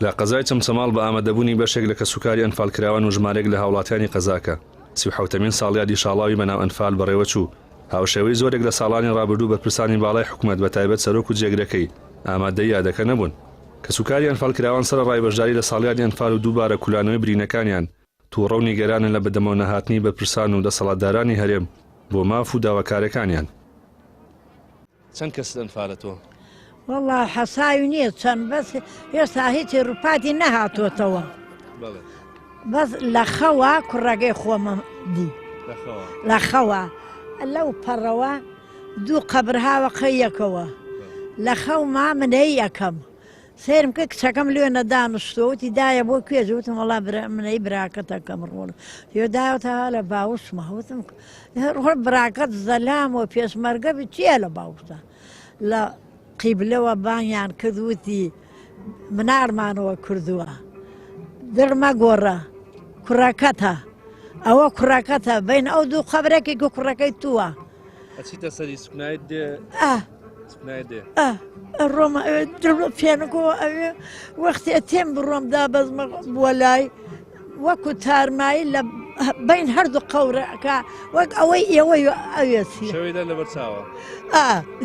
لە قەزای چەمچەماڵ بە ئامادەبوونی بەشێک لە کەسوکاری ئەنفالکراوان و ژمارەیەک لە هاوڵاتیانی قەزاکە 37مین ساڵیا دیشاڵاوی بەناو ئەنفال بەڕێوە چوو. هاوشێوەی زۆرێک لە ساڵانی ڕابردوو بەرپرسانی باڵای حکوومەت بە تایبەت سەرۆک و جێگرەکەی ئامادەی یادەکە نەبوون. کەسوکاری ئەنفالکراوان سەرڕای بەشداری لە ساڵیانی ئەنفال و دووبارە کولانەوەی برینەکانیان تووڕە و نیگەرانن لە بەدەمەوە نەهاتنی بەرپرسان و دەسەڵاتدارانی هەرێم بۆ ماف و داواکارەکانیان. چەند کەس ئەنفالە تۆ؟ والله حەساوی نییە چەند بەس هێستا هیچی ڕووپاتی نەهاتۆتەوە. بەس لە خەوە کوڕەکەی خۆمە دی لە خەوە لەو پەڕەوە دوو قەبرهاوەقە یەکەوە لە خەوما منەی یەکەم سێرم کە کچەکەم لێ نەدانشتۆتی دایە بۆ کوێژوتم وڵا منەی براکەتەکەم ڕۆڵ یۆداوتە لە باوسمەوتم ڕۆ براکەت زەلام و پێشمەرگە چیە لە باوسە لە قیبلەوە بانیان کردوتی منارمانەوە کردووە دڕمە گۆڕە کوڕەکەتە ئەوە کوڕەکەتە بین ئەو دوو خەبرێکی گە کوڕەکەی تووە ڕۆمە پێنەکەەوە ئەوێ وەختی تێم بڕۆمدا بەزمە بووە لای وەکو تارمایی لە بین هەردوو قەورەکە وەک ئەوەی ئێوەی ئەوێسی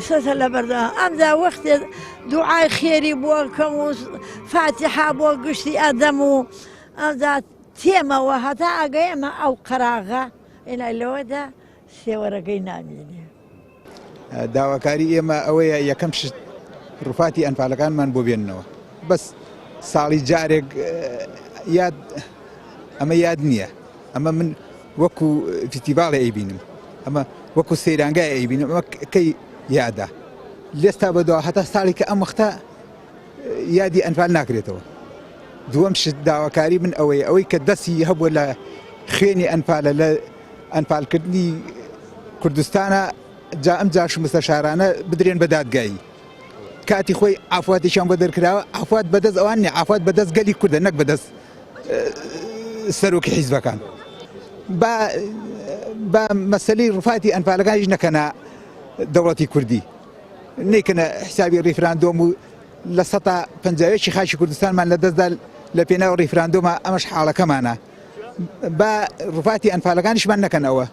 سەسە لە بەردا ئەمدا وەختی دوعای خێری بووە کەم و فاتحا بۆ گشتی ئەدەم و ئەمدا تێمەوە هەتا ئەگەیەمە ئەو قەراغا ئێنای لەوەدا سێوەرەکەی نامێنێ. داواکاری ئێمە ئەوەیە یەکەم شت ڕووفاتی ئەنفالەکانمان بۆ بێننەوە بەس ساڵی جارێک ئەمە یاد نییە ئەمە من وەکو فستیڤاڵی ئەیبینم ئەمە وەکو سەیرانگای ئەیبینم ئەمە کەی یادا لێستا بەدەوە هەتا ساڵی کە ئەم وەختە یادی ئەنفال ناکرێتەوە. دووەم شت داواکاری من ئەوەی کە دەستی هەبووە لە خوێنی ئەنفالە لە ئەنفالکردنی کوردستانە جا ئەم جاش مستەشارانە بدرێن بە دادگایی کاتی خۆی ئافواتیشان بۆ دەرکراوە ئافوات بەدەست ئەوان نیە ئافوات بەدەست گەلی کوردە نەک بەدەست سەرۆکی حیزبەکان بە مەسەلەی ڕووفاتی ئەنفالەکانیش نەکەنە دەوڵەتی کوردی نەیکەنە حسابی ڕیفراندۆم و لە 150 خاچی کوردستانمان لە دەستدا لە پێناو ڕیفراندۆمە ئەمەش حاڵەکەمانە بە ڕووفاتی ئەنفالەکانیشمان نەکەنەوە.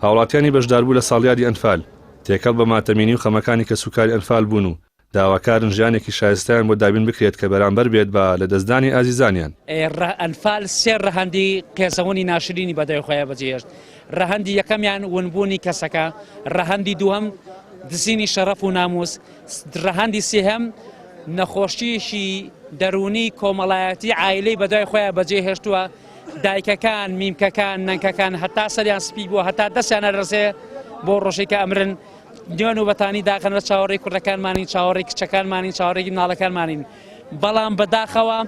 هاوڵاتیانی بەشداربوو لە ساڵیادی ئەنفال تێکەڵ بە ماتەمینی و خەمەکانی کەسوکاری ئەنفال بوون و داواکارن ژیانێکی شایستیان بۆ دابین بکرێت کە بەرامبەر بێت بە لە دەستدانی ئازیزانیان. ئەنفال سێ ڕەهەندی قێزەوەنی ناشرینی بەدەی خۆیان بەجێهێشت. ڕەهەندی یەکەمیان ونبوونی کەسەکە، ڕەهەندی دووەم دزینی شەرەف و ناموس، ڕەهەندی سێهەم نەخۆشیەشی دەرونی کۆمەڵایەتی عایلەی بەدای خۆیان بەجێهێشتووە. دایکەکان، میمکەکان، نەنکەکان هەتا سەریان سپی بووە هەتا دەستیانە ڕزێ بۆ ڕۆژێک کە ئەمرن دوێن و بەتانی داخەنە چاوەڕێی کوردەکانمانین، چاوەڕێی کچەکانمانین، چاوەڕێی مناڵەکانمانین. بەڵام بەداخەوە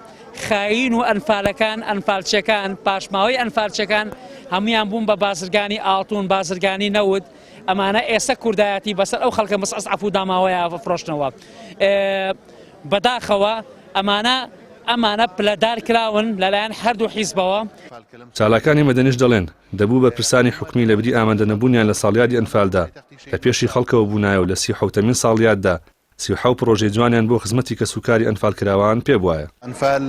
خاین و ئەنفالەکان ئەنفالچەکان پاشماوەی ئەنفالچەکان هەمویان بوون بە بازرگانی ئاڵتون، بازرگانی نەوت. ئەمانە ئێستا کوردایەتی بەسەر ئەو خەڵکە مەسعەف و داماوەیە فرۆشتنەوە. بەداخەوە ئەمانە پلەدار کراون لەلایەن هەردوو حیزبەوە. چالاکانی مەدەنیش دەڵێن دەبوو بە پرسانی حکومی لە بری ئامادە نەبوونیان لە ساڵیادی ئەنفالدا لە پێشی خەڵکەوە بوونایە و لە 37مین ساڵیاددا 37 پرۆژەی جوانیان بۆ خزمەتی کەسوکاری ئەنفالکراوان پێ بووایە. ئەنفال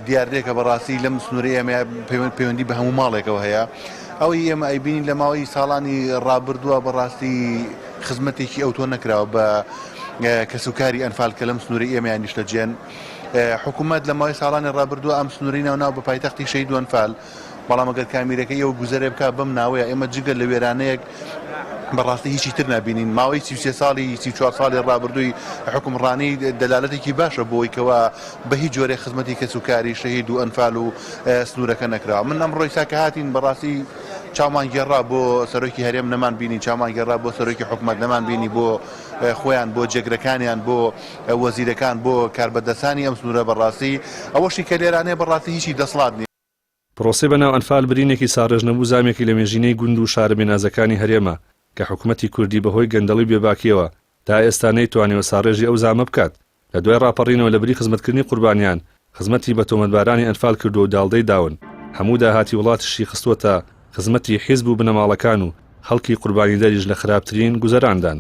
دیاردێکە بەڕاستی لەم سنووری ئێمە پەیوەندی بە هەموو ماڵێکەوە هەیە. ئەوەی ئێمە ئەیبینین لە ماوەی ساڵانی ڕابردووە بەڕاستی خزمەتێکی ئەوتۆ نەکراوە بە کەسوکاری ئەنفال کە لەم سنووری ئێمەیان نیشتەجێن. حکوومەت لە ماوەی ساڵانی ڕابردووە ئەم سنووری ناو بە پایتەختی شەید و ئەنفال بەڵام ئەگەر کامیرەکەی ئەوە گوزەرێ بکە بەم ناوەیە ئێمە جگە لە وێرانەیەک بەڕاستی هیچی تر نبینین. ماوەی 33 ساڵی 34 ساڵی ڕابردووی حکومڕانی دەلالەتێکی باشە بۆی کەوا بە هیچ جۆرێک خزمەتی کەسوکاری شەهید و ئەنفال و سنوورەکە نەکراوە. من ئەمڕۆی ساکە هاتین بەڕاستی چامان گێڕا بۆ سەرۆکی هەرێم نەمان بینی، چامان گێڕا بۆ سەرۆکی حکوومەت نەمان بینی، بۆ خۆیان بۆ جێگرەکانیان بۆ وەزیرەکان بۆ کاربەدەسانی ئەم سنوورە بەڕاستی ئەوەشی کە لێرانەیە بەڕاستی هیچی دەسڵات نیە. پرۆسەی بەناو ئەنفال برینێکی ساڕێژنەبوو زامێکی لە مێژینەی گوند و شارە بێنازەکانی هەرێمە کە حکوومەتی کوردی بەهۆی گەندەڵی بێباکیەوە تا ئێستا نەیتوانێەوە ساڕێژی ئەو زامە بکات. لە دوای ڕاپەڕینەوە لە بری خزمەتکردنی قوربانیان خزمەتی بە تۆمەتبارانی ئەنفال کردو و داڵدەی داون. هەموو داهاتی وڵاتیشی خستووەتە خزمەتی حیزب و بنەماڵەکان و خەڵکی قوربانی دەریش لە خراپترین گوزەراندان.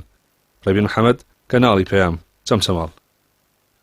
ڕەبین محەممەد کەناڵی پەیام چەمچەماڵ.